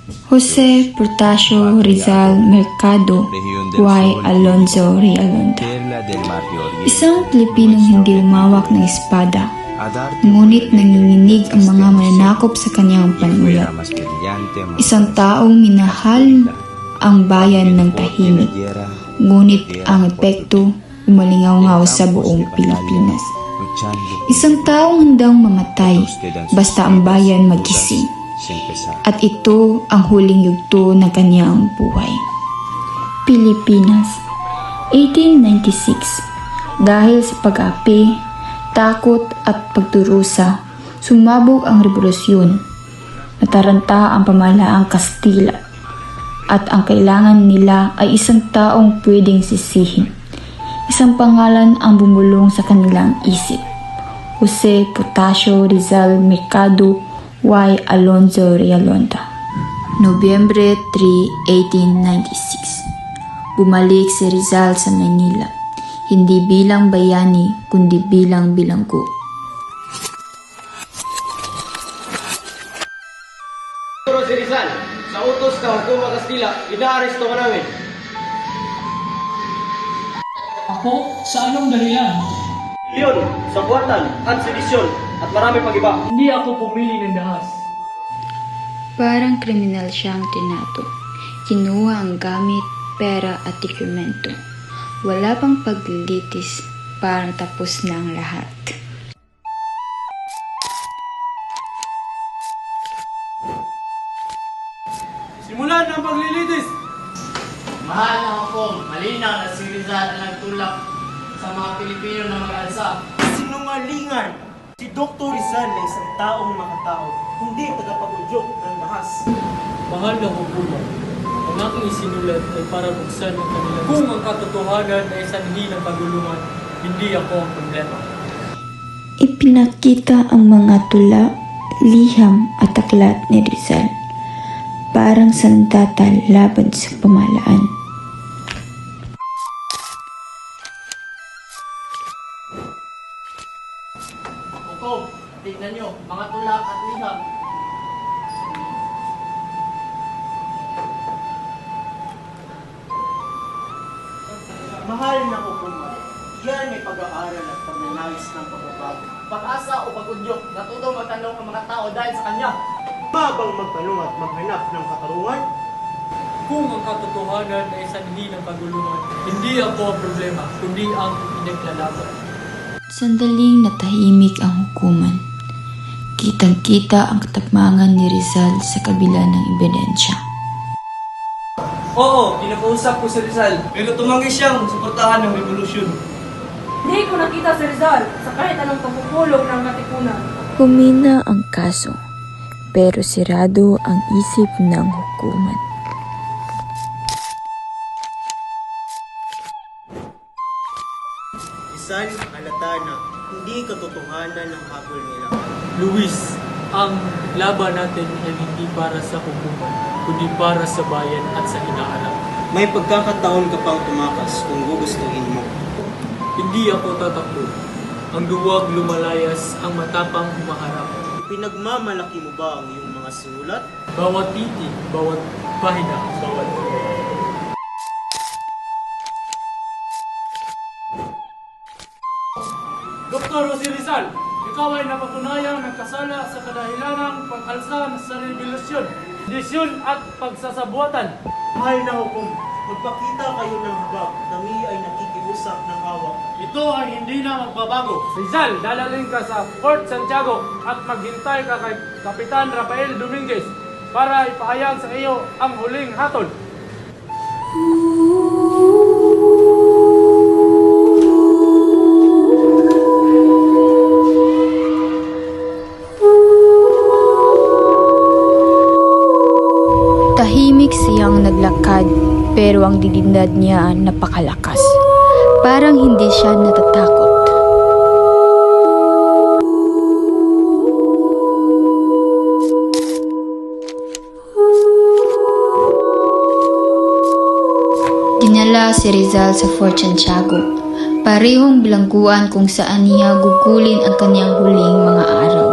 Jose Portasio Rizal Mercado Y. Alonzo Realonda. Isang Pilipinong hindi lumawak ng espada, ngunit nanginginig ang mga mananakop sa kanyang panulat. Isang taong minahal ang bayan ng tahimik, ngunit ang epekto umalingaw-ngaw sa buong Pilipinas. Isang taong handang mamatay basta ang bayan magising. At ito ang huling yugto ng kanyang buhay. Pilipinas, 1896. Dahil sa pag-api, takot at pagdurusa, sumabog ang revolusyon. Nataranta ang pamahalaang Kastila at ang kailangan nila ay isang taong pwedeng sisihin. Isang pangalan ang bumulong sa kanilang isip. Jose Portasio Rizal Mercado Y. Alonzo Realonda. Nobyembre 3, 1896. Bumalik si Rizal sa Manila, hindi bilang bayani kundi bilang bilanggo. Si Rizal, sa utos ka Hukuma Kastila, inaaresto ka namin. Ako? Sa anong dahilan? Leon, sa buwatan at sedisyon at marami pang iba. Hindi ako pumili ng dahas. Parang kriminal siyang tinato. Kinuha ang gamit, pera at dokumento. Wala pang paglilitis, parang tapos na ang lahat. Simulan ang paglilitis! Mahal na Hukong, malinaw na si Rizal ang nagtulak sa mga Pilipino na mag-alsa. Sinungalingan! Si Dr. Rizal ay isang taong makatao, hindi tagapag-udyok ng bahas. Mahal na hukuma, ang aking isinulat ay para buksan ang kanilang. Kung ang katotohanan ay sanhi ng pagulungan, hindi ako ang problema. Ipinakita ang mga tula, liham at aklat ni Rizal. Parang sandata laban sa pamahalaan. Hukong, tignan nyo, mga tulak at liham. Mahal na hukuma, yan ay pag-aaral at pagnanais ng pagbabago. Pag-asa o pag-udyok, natutong magtanong ang mga tao dahil sa kanya. Mabang magtanong at maghanap ng katarungan? Kung ang katotohanan ay sanhi ng pagulungan, hindi ako ang problema, kundi ang pinaglalaban. Sandaling natahimik ang hukuman. Kitang-kita ang katapangan ni Rizal sa kabila ng ebidensya. Oo, pinakausap ko si Rizal, pero tumanggi siyang suportahan ng revolusyon. Hindi ko nakita si Rizal sa kahit anong pagpupulong ng katipunan. Humina ang kaso, pero sirado ang isip ng hukuman. Isan halata na hindi katotohanan ng habol nila. Luis, ang laban natin ay hindi para sa hukuman, kundi para sa bayan at sa hinaharap. May pagkakataon ka pang tumakas kung gugustuhin mo. Hindi ako tatakbo. Ang duwag lumalayas, ang matapang humaharap. Pinagmamalaki mo ba ang iyong mga sinulat? Bawat titik, bawat pahina, bawat buhay. Dr. Jose Rizal, ikaw ay napatunayang nagkasala sa kadahilanang pag-alsa sa revolusyon, sedisyon at pagsasabuatan. Mahal na hukom, magpakita kayo ng habag, kami ay nakikiusap ng awa. Ito ay hindi na magbabago. Rizal, dalaling ka sa Fort Santiago at maghintay ka kay Kapitan Rafael Dominguez para ipahayag sa iyo ang huling hatol. Tahimik siyang naglakad pero ang dignidad niya napakalakas. Parang hindi siya natatakot. Dinala si Rizal sa Fort Santiago, parehong bilangguan kung saan niya gugulin ang kanyang huling mga araw.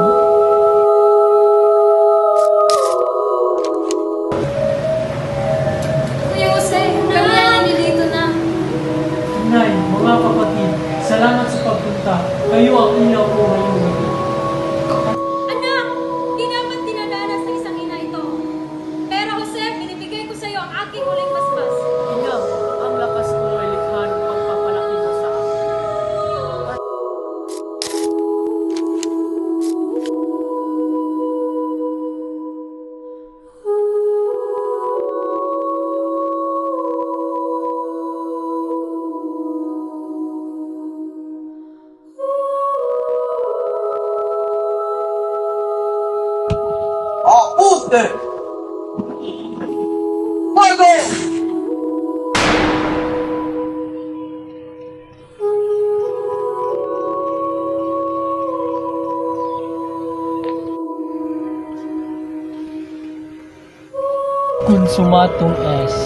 Poste! Fuego! Consumatum es.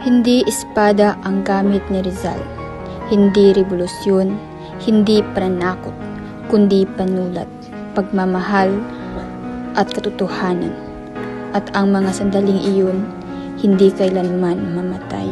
Hindi espada ang gamit ni Rizal. Hindi revolusyon, hindi pananakot, kundi panulat, pagmamahal at katotohanan. At ang mga sandaling iyon, hindi kailanman mamatay.